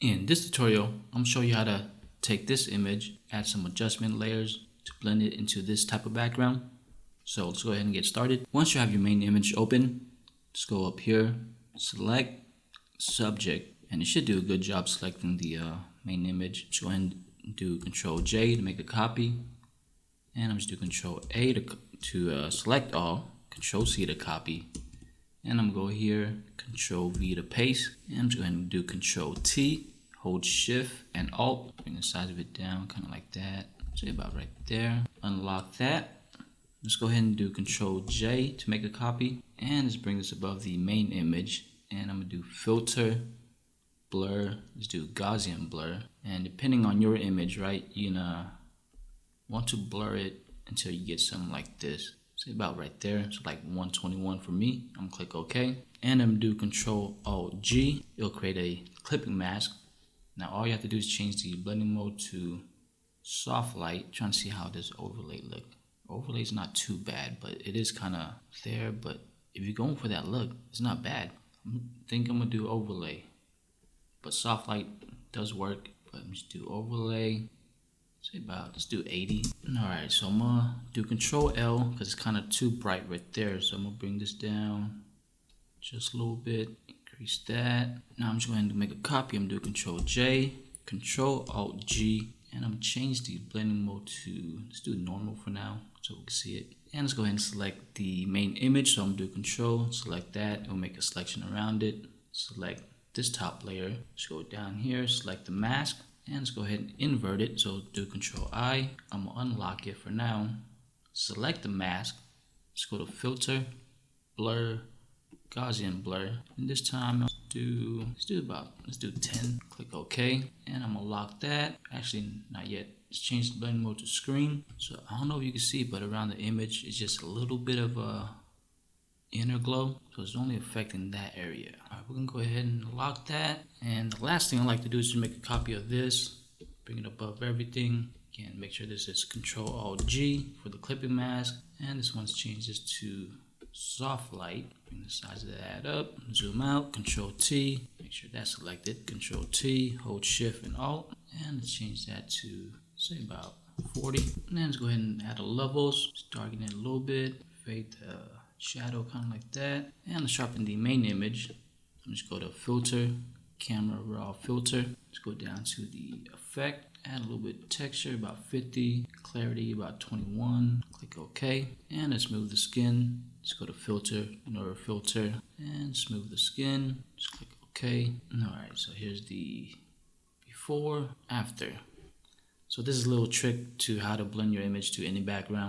In this tutorial, I'm going to show you how to take this image, add some adjustment layers to blend it into this type of background. So let's go ahead and get started. Once you have your main image open, just go up here, select subject, and it should do a good job selecting the main image. Just go ahead and do Control J to make a copy, and I'm just do Control A to select all, Control C to copy, and I'm going to go here, Control V to paste, and I'm just going to do Control T, hold Shift and Alt, bring the size of it down, kind of like that, say about right there. Unlock that. Let's go ahead and do Control J to make a copy, and let's bring this above the main image, and I'm going to do Filter, Blur, let's do Gaussian Blur, and depending on your image, right, you're gonna want to blur it until you get something like this. Say about right there, so like 121 for me. I'm gonna click OK, and I'm gonna do Control Alt G. It'll create a clipping mask. Now all you have to do is change the blending mode to soft light. Trying to see how this overlay look. Overlay is not too bad, but it is kind of there. But if you're going for that look, it's not bad. I think I'm gonna do overlay, but soft light does work. But let's do overlay. Say about, let's do 80. Alright, so I'm gonna do Control L because it's kind of too bright right there. So I'm gonna bring this down just a little bit, increase that. Now I'm just going to make a copy. I'm gonna do Control J, Control Alt G, and I'm gonna change the blending mode to, let's do normal for now so we can see it. And let's go ahead and select the main image. So I'm gonna do Control, select that, it'll make a selection around it. Select this top layer, just go down here, select the mask. And let's go ahead and invert it. So do Control I. I'm gonna unlock it for now. Select the mask. Let's go to Filter, Blur, Gaussian Blur. And this time let's do 10. Click OK. And I'm gonna lock that. Actually, not yet. Let's change the blending mode to screen. So I don't know if you can see, but around the image it's just a little bit of a inner glow, so it's only affecting that area. Alright, we're gonna go ahead and lock that. And the last thing I like to do is just make a copy of this, bring it above everything. Again, make sure this is Control Alt G for the clipping mask, and this one's change this to soft light. Bring the size of that up, zoom out, Control T, make sure that's selected, Control T, hold Shift and Alt, and let's change that to say about 40. And then let's go ahead and add the levels, just darken it a little bit, fade the shadow kind of like that, and let's sharpen the main image. Let's go to Filter, Camera Raw Filter. Let's go down to the Effect, add a little bit of texture, about 50, clarity about 21. Click OK, and let's move the skin. Let's go to Filter, Mirror Filter, and smooth the skin. Just click OK. Alright, so here's the before, after. So this is a little trick to how to blend your image to any background.